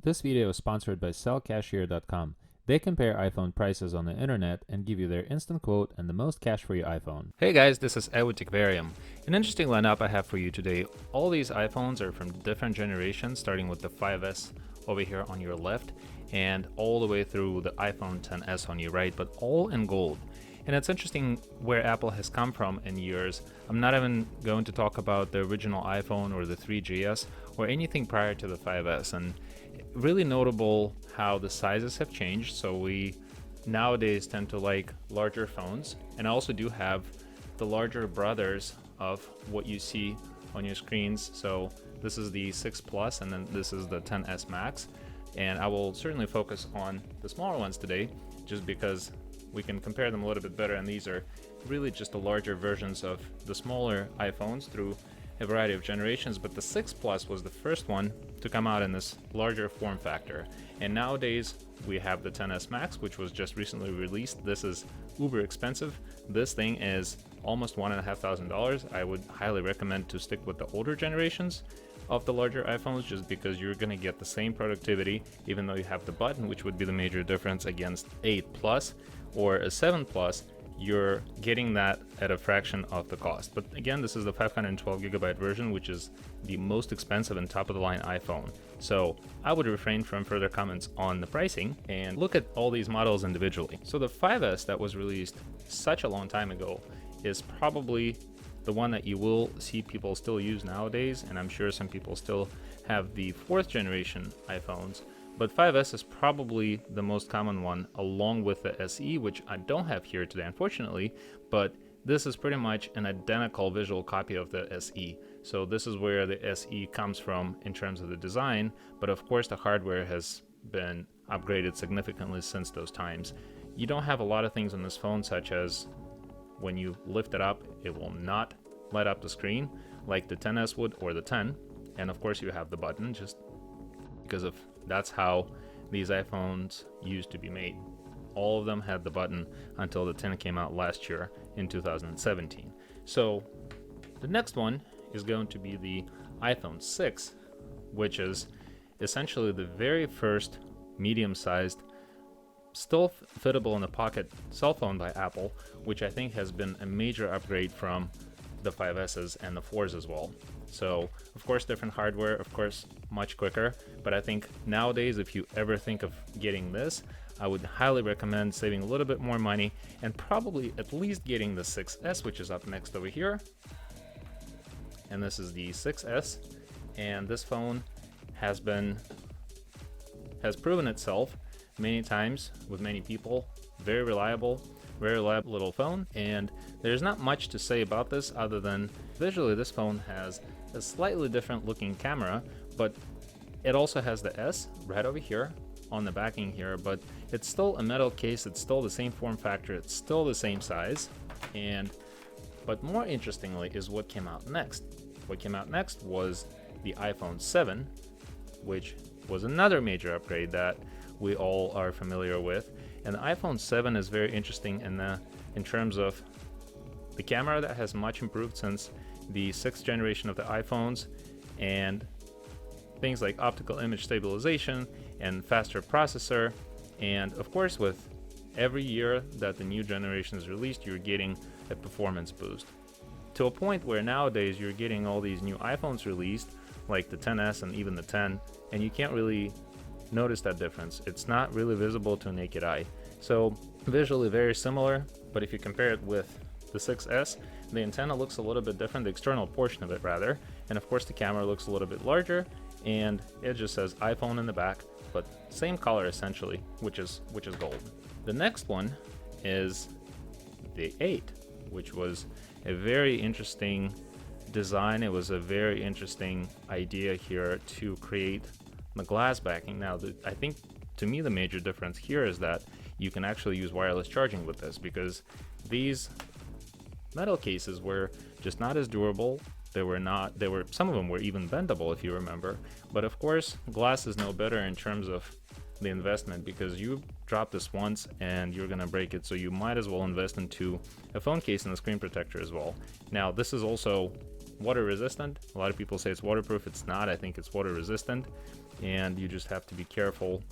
This video is sponsored by sellcashier.com. They compare iPhone prices on the internet and give you their instant quote and the most cash for your iPhone. Hey guys, this is Ed with Tikvarium. An interesting lineup I have for you today. All these iPhones are from different generations, starting with the 5S over here on your left and all the way through the iPhone XS on your right, but all in gold. And it's interesting where Apple has come from in years. I'm not even going to talk about the original iPhone or the 3GS or anything prior to the 5S. And really notable how the sizes have changed. So we nowadays tend to like larger phones. And I also do have the larger brothers of what you see on your screens. So this is the 6 Plus and then this is the XS Max. And I will certainly focus on the smaller ones today just because we can compare them a little bit better, and these are really just the larger versions of the smaller iPhones through a variety of generations. But the 6 Plus was the first one to come out in this larger form factor, and nowadays we have the XS Max, which was just recently released. This is uber expensive. This thing is almost $1,500. I would highly recommend to stick with the older generations of the larger iPhones, just because you're going to get the same productivity even though you have the button, which would be the major difference against 8 Plus or a 7 Plus. You're getting that at a fraction of the cost. But again, this is the 512 gigabyte version, which is the most expensive and top of the line iPhone. So I would refrain from further comments on the pricing and look at all these models individually. So the 5S that was released such a long time ago is probably the one that you will see people still use nowadays, and I'm sure some people still have the 4th generation iPhones. But 5S is probably the most common one, along with the SE, which I don't have here today, unfortunately, but this is pretty much an identical visual copy of the SE. So this is where the SE comes from in terms of the design, but of course the hardware has been upgraded significantly since those times. You don't have a lot of things on this phone, such as when you lift it up, it will not light up the screen like the XS would or the 10. And of course you have the button, just because of that's how these iPhones used to be made. All of them had the button until the 10 came out last year in 2017. So the next one is going to be the iPhone 6, which is essentially the very first medium-sized, still fittable in the pocket cell phone by Apple, which I think has been a major upgrade from the 5Ss and the 4s as well. So of course different hardware, of course much quicker, but I think nowadays if you ever think of getting this, I would highly recommend saving a little bit more money and probably at least getting the 6S, which is up next over here. And this is the 6S, and this phone has proven itself many times with many people. Very reliable little phone, and there's not much to say about this other than visually this phone has a slightly different looking camera, but it also has the S right over here on the backing here, but it's still a metal case, it's still the same form factor, it's still the same size. But more interestingly is what came out next. What came out next was the iPhone 7, which was another major upgrade that we all are familiar with. And the iPhone 7 is very interesting in terms of the camera that has much improved since the 6th generation of the iPhones, and things like optical image stabilization and faster processor. And of course, with every year that the new generation is released, you're getting a performance boost to a point where nowadays you're getting all these new iPhones released, like the XS and even the 10, and you can't really notice that difference. It's not really visible to a naked eye. So visually very similar, but if you compare it with the 6S, the antenna looks a little bit different, the external portion of it rather, and of course the camera looks a little bit larger, and it just says iPhone in the back, but same color essentially, which is gold. The next one is the 8, which was a very interesting design. It was a very interesting idea here to create the glass backing. Now, I think to me the major difference here is that you can actually use wireless charging with this, because these metal cases were just not as durable. Some of them were even bendable, if you remember. But of course, glass is no better in terms of the investment, because you drop this once and you're gonna break it, so you might as well invest into a phone case and a screen protector as well. Now, this is also water resistant. A lot of people say it's waterproof. It's not. I think it's water resistant, and you just have to be careful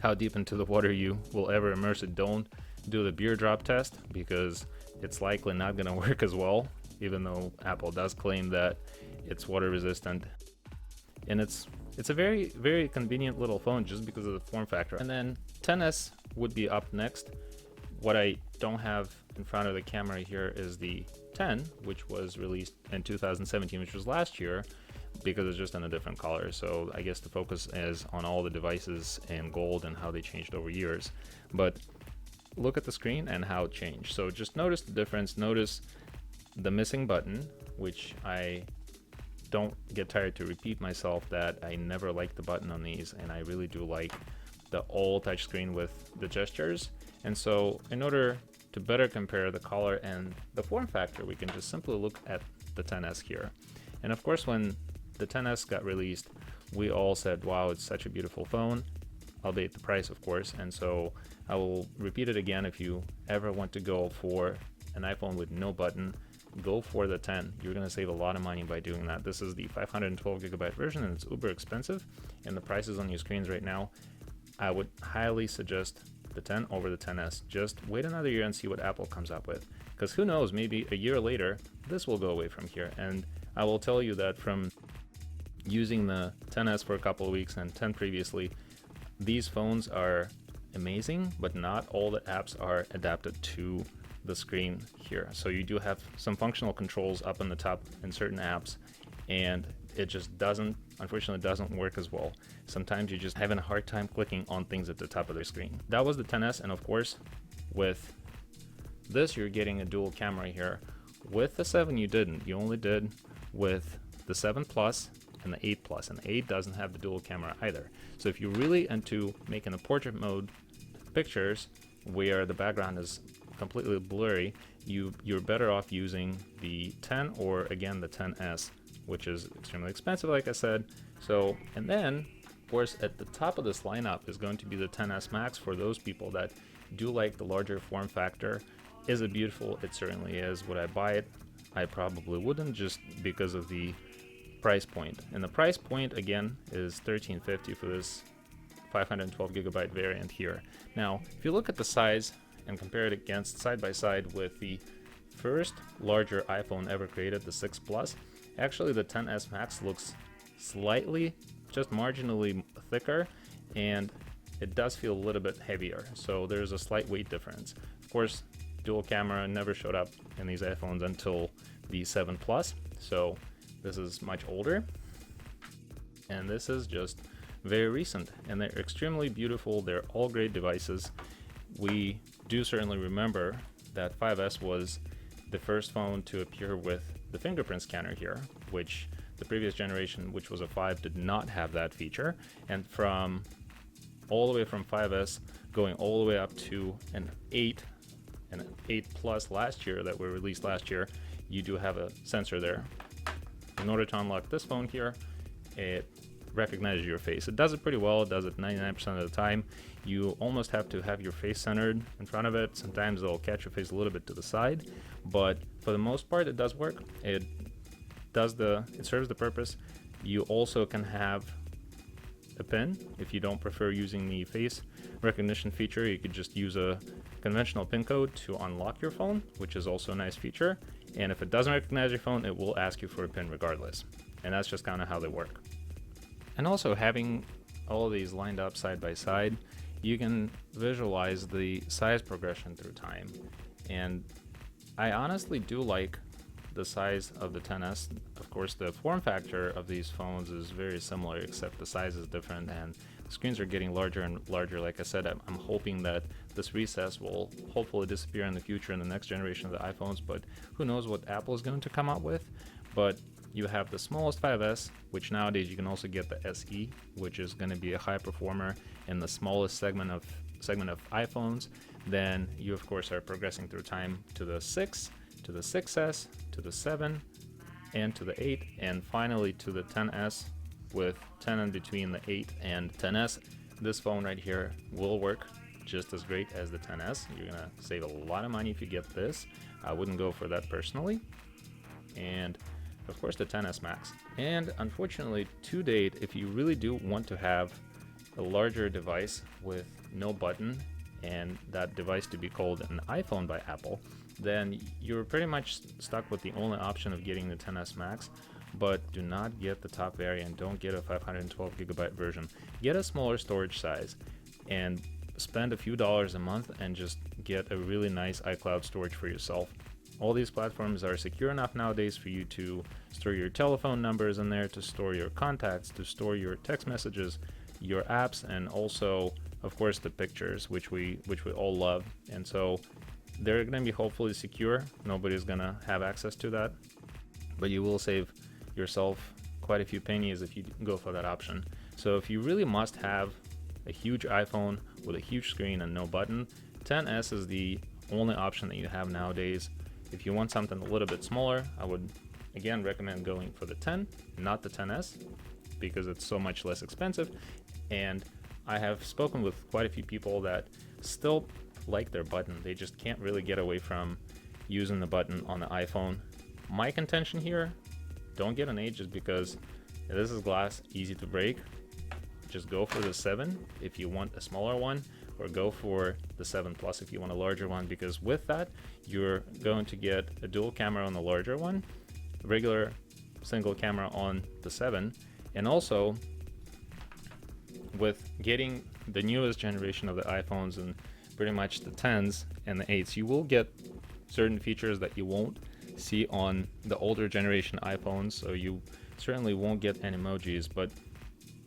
how deep into the water you will ever immerse it. Don't do the beer drop test, because it's likely not going to work as well, even though Apple does claim that it's water resistant. And it's a very, very convenient little phone just because of the form factor. And then XS would be up next. What I don't have in front of the camera here is the 10, which was released in 2017, which was last year, because it's just in a different color. So I guess the focus is on all the devices in gold and how they changed over years. But look at the screen and how it changed. So just notice the difference. Notice the missing button, which I don't get tired to repeat myself that I never liked the button on these, and I really do like the all touchscreen with the gestures. And so in order to better compare the color and the form factor, we can just simply look at the XS here. And of course, when the XS got released, we all said, wow, it's such a beautiful phone, albeit the price, of course. And so I will repeat it again. If you ever want to go for an iPhone with no button, go for the 10. You're going to save a lot of money by doing that. This is the 512 gigabyte version, and it's uber expensive, and the prices on your screens right now, I would highly suggest the 10 over the XS. Just wait another year and see what Apple comes up with, because who knows, maybe a year later this will go away from here. And I will tell you that from using the XS for a couple of weeks and 10 previously, these phones are amazing, but not all the apps are adapted to the screen here. So you do have some functional controls up in the top in certain apps, and it just unfortunately doesn't work as well. Sometimes you're just having a hard time clicking on things at the top of the screen. That was the XS, and of course with this you're getting a dual camera here. With the 7 you didn't. You only did with the 7 Plus and the 8 Plus, and the 8 doesn't have the dual camera either. So if you're really into making a portrait mode pictures where the background is completely blurry, you're better off using the 10 or again the XS, which is extremely expensive, like I said. So, and then of course at the top of this lineup is going to be the XS Max for those people that do like the larger form factor. Is it beautiful? It certainly is. Would I buy it? I probably wouldn't, just because of the price point. And the price point again is $1350 for this 512 gigabyte variant here. Now if you look at the size and compare it against side by side with the first larger iPhone ever created, the 6 Plus, actually the XS Max looks slightly, just marginally thicker, and it does feel a little bit heavier. So there's a slight weight difference. Of course, dual camera never showed up in these iPhones until the 7 Plus. So this is much older, and this is just very recent, and they're extremely beautiful. They're all great devices. We do certainly remember that 5S was the first phone to appear with the fingerprint scanner here, which the previous generation, which was a 5, did not have that feature. And from all the way from 5S going all the way up to an 8 and an 8 Plus last year that were released last year, you do have a sensor there. In order to unlock this phone here, it recognizes your face. It does it pretty well. It does it 99% of the time. You almost have to have your face centered in front of it. Sometimes it'll catch your face a little bit to the side, but for the most part it does work. It serves the purpose. You also can have a pin. If you don't prefer using the face recognition feature, you could just use a conventional pin code to unlock your phone, which is also a nice feature. And if it doesn't recognize your phone, it will ask you for a pin regardless. And that's just kind of how they work. And also, having all of these lined up side by side, you can visualize the size progression through time. And I honestly do like the size of the XS. Of course, the form factor of these phones is very similar, except the size is different and the screens are getting larger and larger. Like I said, I'm hoping that this recess will hopefully disappear in the future in the next generation of the iPhones, but who knows what Apple is going to come up with. But you have the smallest 5S, which nowadays you can also get the SE, which is going to be a high performer in the smallest segment of iPhones. Then you of course are progressing through time to the 6, to the 6S, to the 7, and to the 8, and finally to the XS, with 10 in between the 8 and XS. This phone right here will work just as great as the XS. You're gonna save a lot of money if you get this. I wouldn't go for that personally. And of course, the XS Max. And unfortunately, to date, if you really do want to have a larger device with no button and that device to be called an iPhone by Apple, then you're pretty much stuck with the only option of getting the XS Max. But do not get the top variant. Don't get a 512 gigabyte version. Get a smaller storage size and spend a few dollars a month and just get a really nice iCloud storage for yourself. All these platforms are secure enough nowadays for you to store your telephone numbers in there, to store your contacts, to store your text messages, your apps, and also, of course, the pictures, which we all love. And so they're going to be hopefully secure. Nobody's going to have access to that, but you will save yourself quite a few pennies if you go for that option. So if you really must have a huge iPhone with a huge screen and no button, XS is the only option that you have nowadays. If you want something a little bit smaller, I would again recommend going for the 10, not the XS, because it's so much less expensive. And I have spoken with quite a few people that still like their button. They just can't really get away from using the button on the iPhone. My contention here, don't get an 8 just because this is glass, easy to break. Just go for the 7 if you want a smaller one, or go for the 7 Plus if you want a larger one, because with that you're going to get a dual camera on the larger one, regular single camera on the 7, and also with getting the newest generation of the iPhones and pretty much the 10s and the 8s, you will get certain features that you won't see on the older generation iPhones. So you certainly won't get emojis, but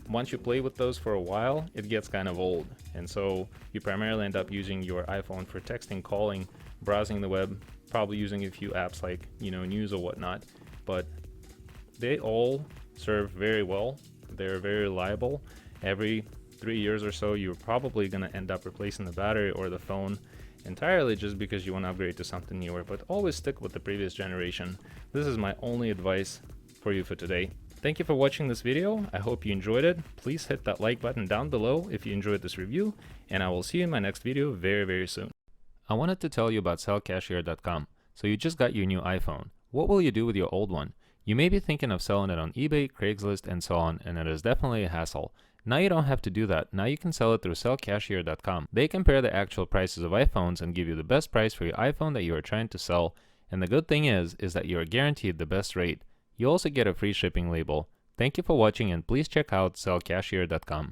once you play with those for a while, it gets kind of old. And so you primarily end up using your iPhone for texting, calling, browsing the web, probably using a few apps like, news or whatnot. But they all serve very well. They're very reliable. Every 3 years or so, you're probably going to end up replacing the battery or the phone entirely just because you want to upgrade to something newer, but always stick with the previous generation. This is my only advice for you for today. Thank you for watching this video. I hope you enjoyed it. Please hit that like button down below if you enjoyed this review, and I will see you in my next video very, very soon. I wanted to tell you about sellcashier.com. So you just got your new iPhone. What will you do with your old one? You may be thinking of selling it on eBay, Craigslist, and so on, and it is definitely a hassle. Now you don't have to do that. Now you can sell it through sellcashier.com. They compare the actual prices of iPhones and give you the best price for your iPhone that you are trying to sell. And the good thing is that you are guaranteed the best rate. You also get a free shipping label. Thank you for watching, and please check out sellcashier.com.